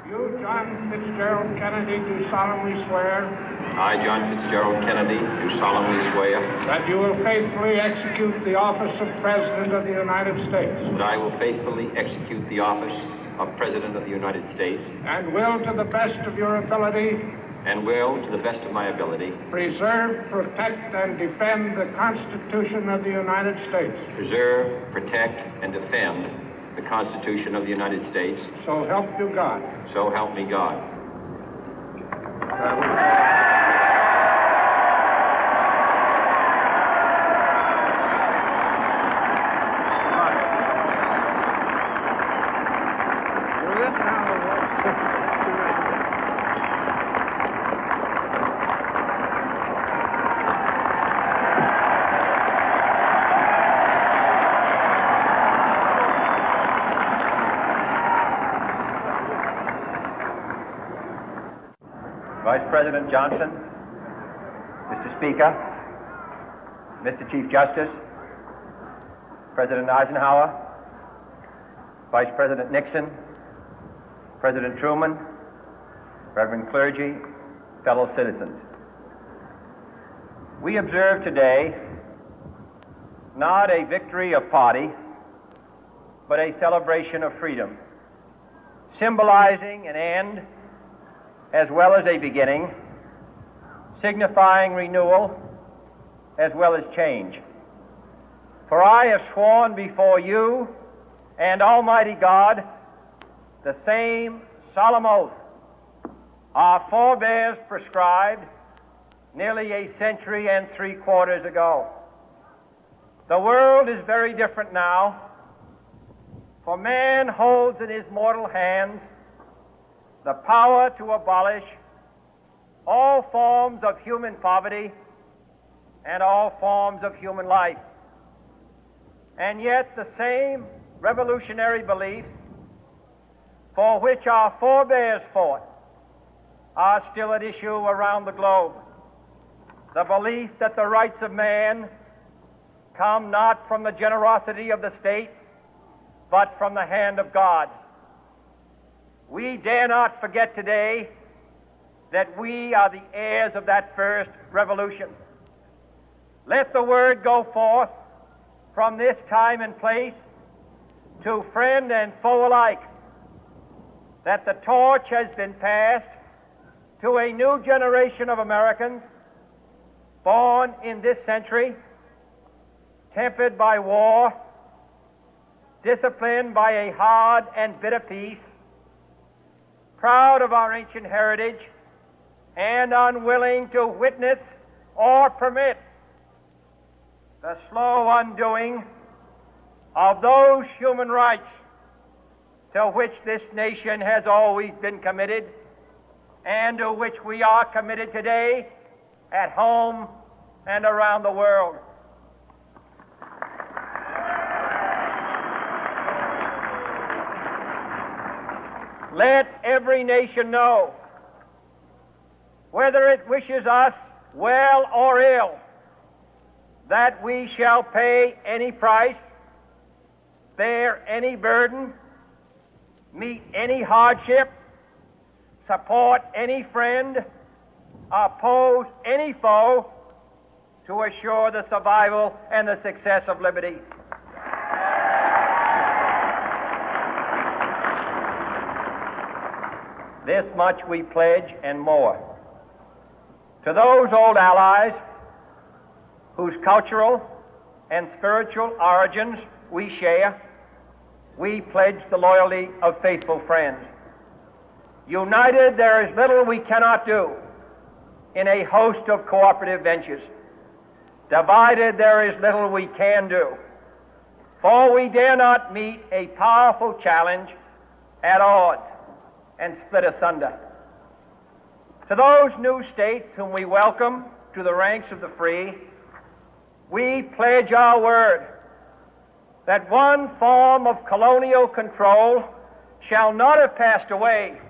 You, John Fitzgerald Kennedy, do solemnly swear. I, John Fitzgerald Kennedy, do solemnly swear. That you will faithfully execute the office of President of the United States. That I will faithfully execute the office of President of the United States. And will, to the best of your ability. And will, to the best of my ability. Preserve, protect, and defend the Constitution of the United States. Preserve, protect, and defend the Constitution of the United States. So help you God. So help me God. Vice President Johnson, Mr. Speaker, Mr. Chief Justice, President Eisenhower, Vice President Nixon, President Truman, Reverend clergy, fellow citizens. We observe today not a victory of party, but a celebration of freedom, symbolizing an end as well as a beginning, signifying renewal as well as change. For I have sworn before you and Almighty God the same solemn oath our forebears prescribed nearly a century and 3/4 ago. The world is very different now, for man holds in his mortal hands the power to abolish all forms of human poverty and all forms of human life. And yet the same revolutionary beliefs for which our forebears fought are still at issue around the globe. The belief that the rights of man come not from the generosity of the state, but from the hand of God. We dare not forget today that we are the heirs of that first revolution. Let the word go forth from this time and place to friend and foe alike that the torch has been passed to a new generation of Americans born in this century, tempered by war, disciplined by a hard and bitter peace, proud of our ancient heritage, and unwilling to witness or permit the slow undoing of those human rights to which this nation has always been committed and to which we are committed today at home and around the world. Let every nation know, whether it wishes us well or ill, that we shall pay any price, bear any burden, meet any hardship, support any friend, oppose any foe to assure the survival and the success of liberty. This much we pledge and more. To those old allies whose cultural and spiritual origins we share, we pledge the loyalty of faithful friends. United, there is little we cannot do in a host of cooperative ventures. Divided, there is little we can do, for we dare not meet a powerful challenge at odds and split asunder. To those new states whom we welcome to the ranks of the free, we pledge our word that one form of colonial control shall not have passed away,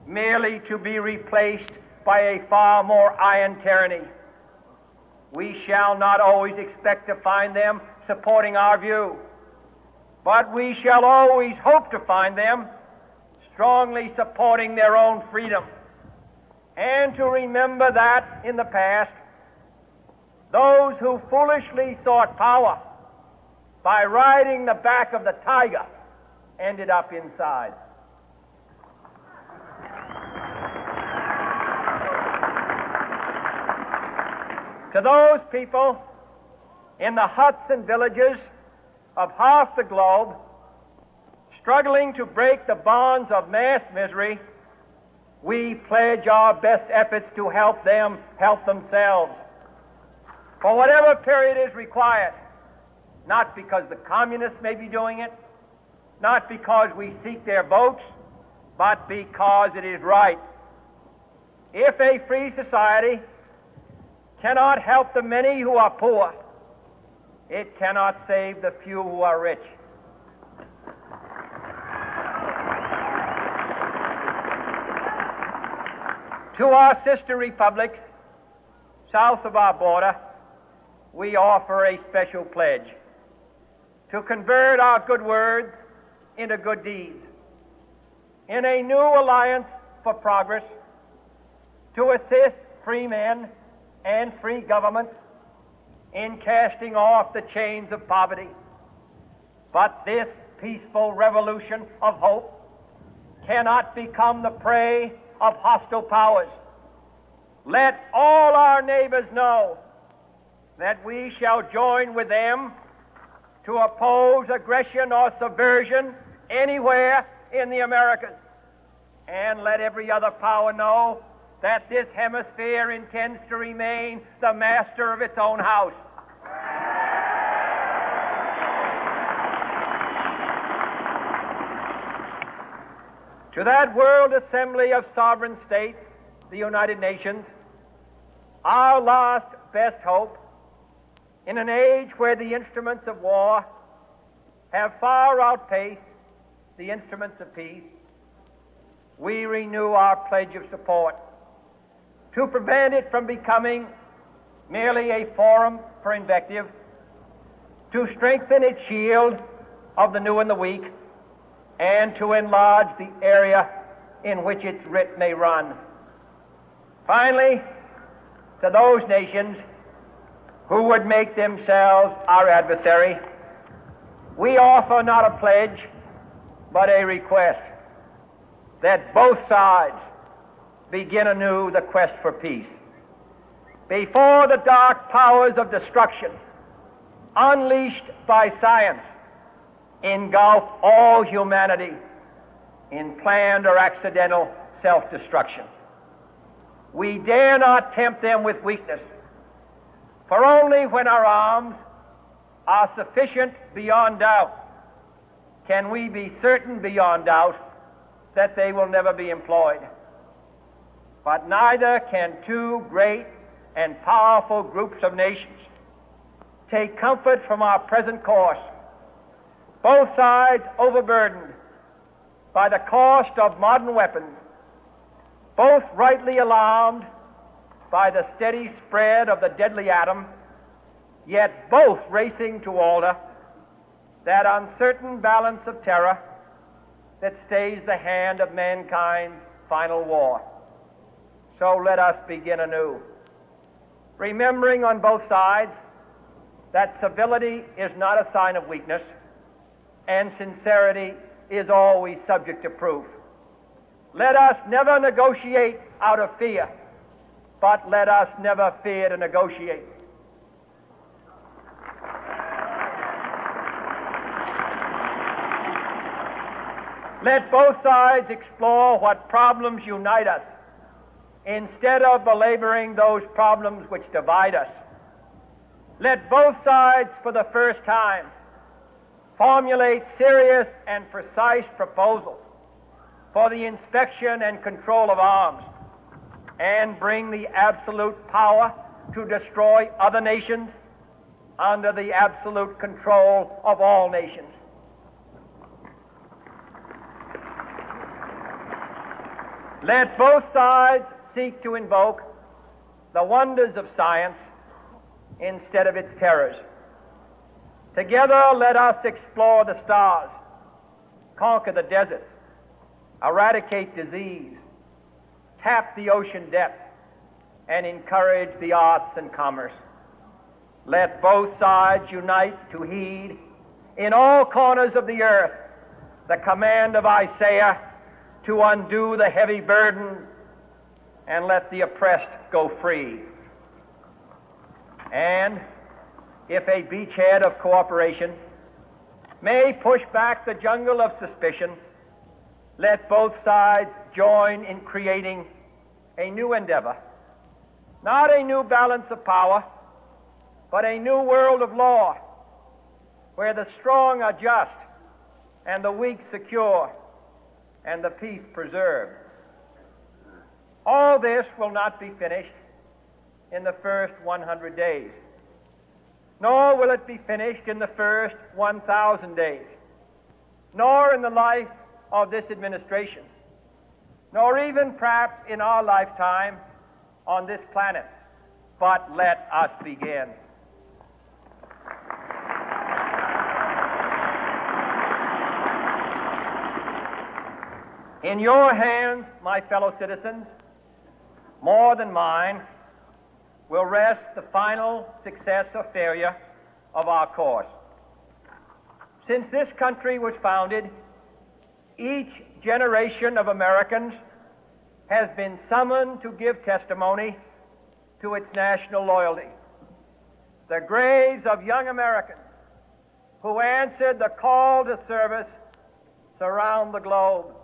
merely to be replaced by a far more iron tyranny. We shall not always expect to find them supporting our view, but we shall always hope to find them strongly supporting their own freedom, and to remember that in the past, those who foolishly sought power by riding the back of the tiger ended up inside. To those people in the huts and villages of half the globe struggling to break the bonds of mass misery, we pledge our best efforts to help them help themselves for whatever period is required, not because the communists may be doing it, not because we seek their votes, but because it is right. If a free society cannot help the many who are poor, it cannot save the few who are rich. To our sister republics south of our border, we offer a special pledge to convert our good words into good deeds, in a new alliance for progress, to assist free men and free governments in casting off the chains of poverty. But this peaceful revolution of hope cannot become the prey of hostile powers. Let all our neighbors know that we shall join with them to oppose aggression or subversion anywhere in the Americas. And let every other power know that this hemisphere intends to remain the master of its own house. To that World Assembly of Sovereign States, the United Nations, our last best hope, in an age where the instruments of war have far outpaced the instruments of peace, we renew our pledge of support to prevent it from becoming merely a forum for invective, to strengthen its shield of the new and the weak, and to enlarge the area in which its writ may run. Finally, to those nations who would make themselves our adversary, we offer not a pledge, but a request that both sides begin anew the quest for peace. Before the dark powers of destruction, unleashed by science, engulf all humanity in planned or accidental self-destruction, we dare not tempt them with weakness, for only when our arms are sufficient beyond doubt can we be certain beyond doubt that they will never be employed. But neither can two great and powerful groups of nations take comfort from our present course, both sides overburdened by the cost of modern weapons, both rightly alarmed by the steady spread of the deadly atom, yet both racing to alter that uncertain balance of terror that stays the hand of mankind's final war. So let us begin anew, remembering on both sides that civility is not a sign of weakness, and sincerity is always subject to proof. Let us never negotiate out of fear, but let us never fear to negotiate. Let both sides explore what problems unite us, instead of belaboring those problems which divide us. Let both sides, for the first time, formulate serious and precise proposals for the inspection and control of arms, and bring the absolute power to destroy other nations under the absolute control of all nations. Let both sides seek to invoke the wonders of science instead of its terrors. Together, let us explore the stars, conquer the deserts, eradicate disease, tap the ocean depth, and encourage the arts and commerce. Let both sides unite to heed in all corners of the earth the command of Isaiah to undo the heavy burden and let the oppressed go free. And if a beachhead of cooperation may push back the jungle of suspicion, let both sides join in creating a new endeavor, not a new balance of power, but a new world of law, where the strong are just and the weak secure and the peace preserved. All this will not be finished in the first 100 days, nor will it be finished in the first 1,000 days, nor in the life of this administration, nor even perhaps in our lifetime on this planet. But let us begin. In your hands, my fellow citizens, more than mine, will rest the final success or failure of our course. Since this country was founded, each generation of Americans has been summoned to give testimony to its national loyalty. The graves of young Americans who answered the call to service surround the globe.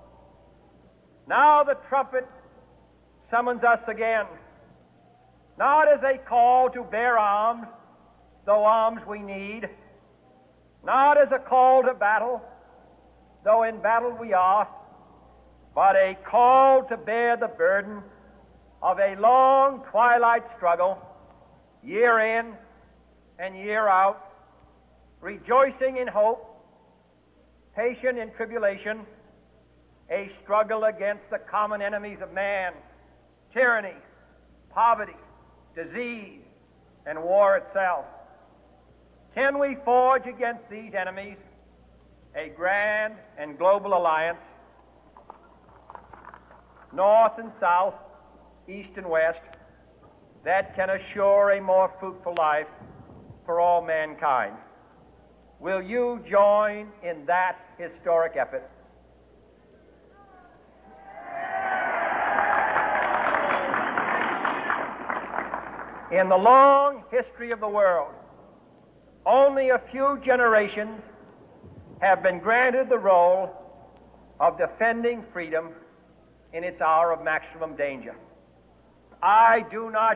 Now the trumpet summons us again, not as a call to bear arms, though arms we need, not as a call to battle, though in battle we are, but a call to bear the burden of a long twilight struggle, year in and year out, rejoicing in hope, patient in tribulation, a struggle against the common enemies of man, tyranny, poverty, disease, and war itself. Can we forge against these enemies a grand and global alliance, north and south, east and west, that can assure a more fruitful life for all mankind? Will you join in that historic effort? In the long history of the world, only a few generations have been granted the role of defending freedom in its hour of maximum danger. I do not